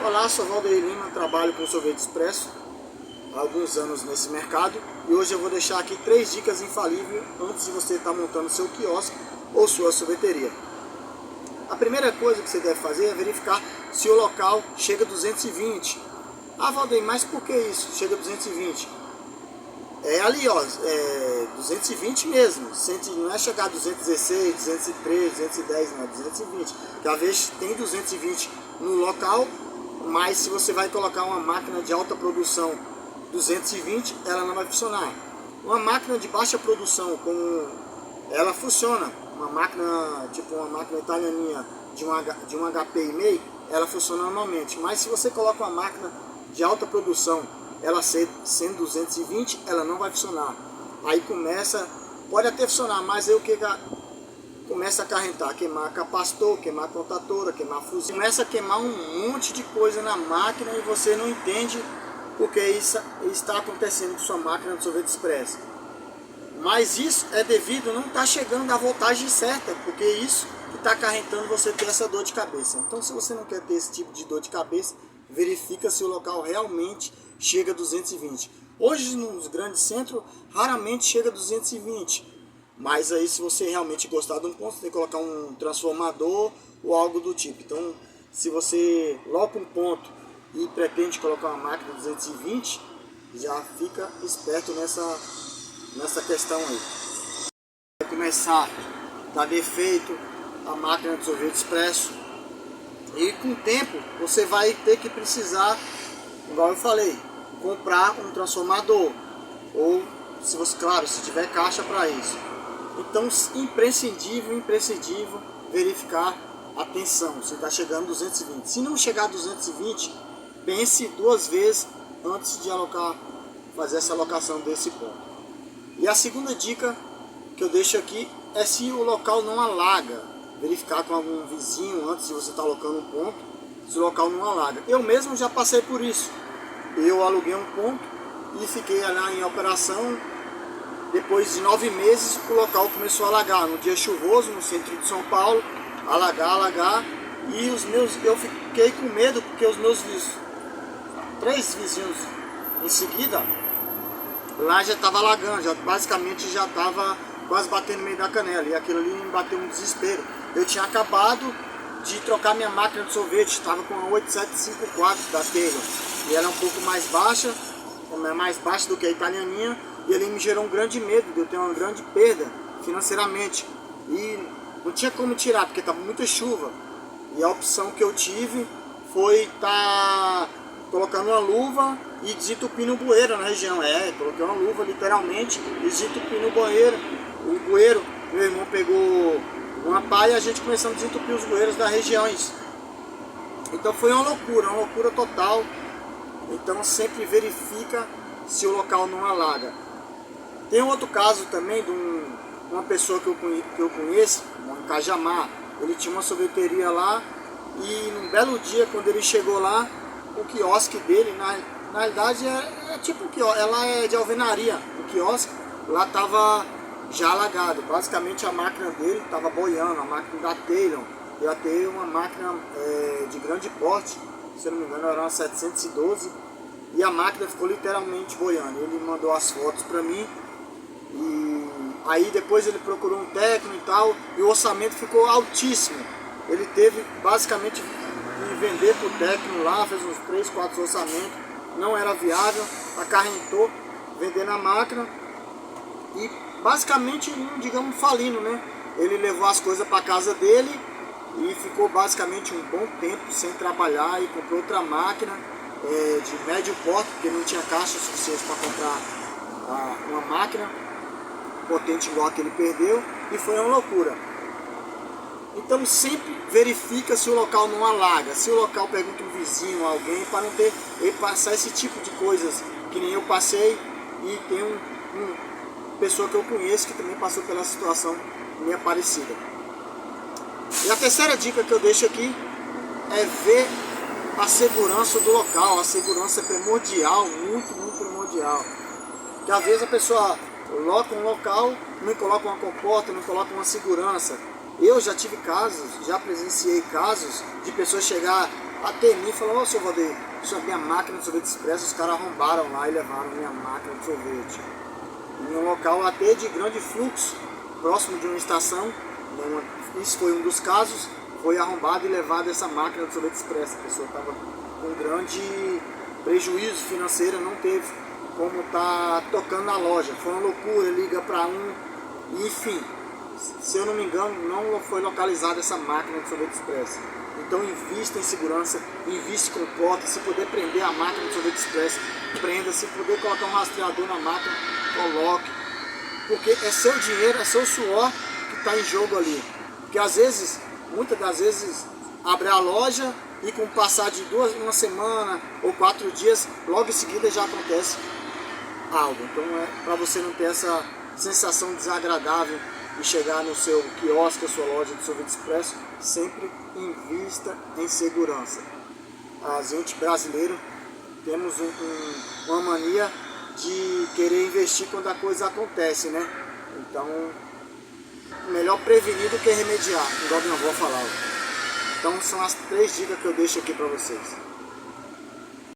Olá, sou Valdeir Lima, trabalho com sorvete expresso há alguns anos nesse mercado e hoje eu vou deixar aqui 3 dicas infalíveis antes de você estar montando seu quiosque ou sua sorveteria. A primeira coisa que você deve fazer é verificar se o local chega a 220. Ah, Valdeir, mas por que isso? Chega a 220? É ali, ó, 220 mesmo, não é chegar a 216, 203, 210, não, é 220. Que às vezes tem 220 no local, mas se você vai colocar uma máquina de alta produção 220, ela não vai funcionar. Uma máquina de baixa produção, ela funciona. Uma máquina, tipo uma máquina italianinha de um HP e meio, ela funciona normalmente. Mas se você coloca uma máquina de alta produção, ela sendo 220, ela não vai funcionar. Aí pode até funcionar, mas aí o que começa a acarretar? Queimar capacitor, queimar contatora, queimar fusível. Começa a queimar um monte de coisa na máquina e você não entende porque isso está acontecendo com sua máquina de sorvete expresso. Mas isso é devido não estar chegando à voltagem certa, porque isso que está acarretando você ter essa dor de cabeça. Então, se você não quer ter esse tipo de dor de cabeça, verifica se o local realmente chega a 220. Hoje nos grandes centros raramente chega a 220, mas aí se você realmente gostar de um ponto, você tem que colocar um transformador ou algo do tipo. Então, se você loca um ponto e pretende colocar uma máquina de 220, já fica esperto nessa questão aí. Vai começar a dar defeito a máquina de sorvete expresso e com o tempo você vai ter que precisar, igual eu falei, comprar um transformador ou, se tiver caixa para isso. Então, imprescindível verificar a tensão, se está chegando a 220. Se não chegar a 220, pense 2 vezes antes de fazer essa alocação desse ponto. E a segunda dica que eu deixo aqui é se o local não alaga. Verificar com algum vizinho antes de você estar alocando um ponto, se o local não alaga. Eu mesmo já passei por isso. Eu aluguei um ponto e fiquei lá em operação. Depois de 9 meses o local começou a alagar. No dia chuvoso, no centro de São Paulo, alagar. E eu fiquei com medo porque os meus 3 vizinhos em seguida, lá já estava alagando, basicamente já estava quase batendo no meio da canela. E aquilo ali me bateu um desespero. Eu tinha acabado de trocar minha máquina de sorvete, estava com a 8754 da Taylor. E ela é um pouco mais baixa do que a italianinha. E ele me gerou um grande medo de eu ter uma grande perda financeiramente. E não tinha como tirar, porque estava muita chuva. E a opção que eu tive foi estar colocando uma luva e desentupindo o bueiro na região. Coloquei uma luva literalmente e desentupindo o bueiro. Meu irmão pegou uma pá e a gente começou a desentupir os bueiros das regiões. Então foi uma loucura total. Então sempre verifica se o local não alaga. Tem um outro caso também de uma pessoa que eu conheço, em Cajamar. Ele tinha uma sorveteria lá e num belo dia, quando ele chegou lá, o quiosque dele, na realidade é tipo um quiosque, ela é de alvenaria, o quiosque lá estava já alagado. Basicamente a máquina dele estava boiando, a máquina da Taylor. Eu até uma máquina de grande porte, se eu não me engano era uma 712, e a máquina ficou literalmente boiando. Ele mandou as fotos para mim e aí depois ele procurou um técnico e tal, e o orçamento ficou altíssimo. Ele teve basicamente que vender para o técnico lá, fez uns 3, 4 orçamentos, não era viável, acarrentou vendendo a máquina e basicamente, digamos, falindo, né? Ele levou as coisas para casa dele e ficou basicamente um bom tempo sem trabalhar e comprou outra máquina de médio porte, porque não tinha caixa suficiente para comprar uma máquina potente igual a que ele perdeu, e foi uma loucura. Então sempre verifica se o local não alaga. Se o local, pergunta um vizinho, alguém, para não ter passar esse tipo de coisas que nem eu passei. E tem uma pessoa que eu conheço que também passou pela situação meio parecida. E a terceira dica que eu deixo aqui é ver a segurança do local. A segurança é primordial, muito primordial. Porque às vezes a pessoa loca um local, não coloca uma comporta, não coloca uma segurança. Eu já tive casos, já presenciei casos de pessoas chegar até mim e falou: ô, seu Valdeir, isso é minha máquina de sorvete expresso. Os caras arrombaram lá e levaram minha máquina de sorvete. Em um local até de grande fluxo, próximo de uma estação, isso foi um dos casos, foi arrombado e levado essa máquina de sorvete expresso. A pessoa estava com grande prejuízo financeiro, não teve como tá tocando na loja. Foi uma loucura, liga para um, enfim, se eu não me engano, não foi localizada essa máquina de sorvete expresso. Então invista em segurança, invista com porta, se puder prender a máquina de sorvete expresso, prenda, se puder colocar um rastreador na máquina, coloque, porque é seu dinheiro, é seu suor que está em jogo ali. Porque às vezes, muitas das vezes, abre a loja e com o passar de uma semana ou 4 dias, logo em seguida já acontece algo. Então é para você não ter essa sensação desagradável de chegar no seu quiosque, a sua loja de sorvete expresso, sempre invista em segurança. A gente brasileiro temos uma mania de querer investir quando a coisa acontece, né? Então, melhor prevenir do que remediar, igual minha avó falava. Então são as 3 dicas que eu deixo aqui para vocês.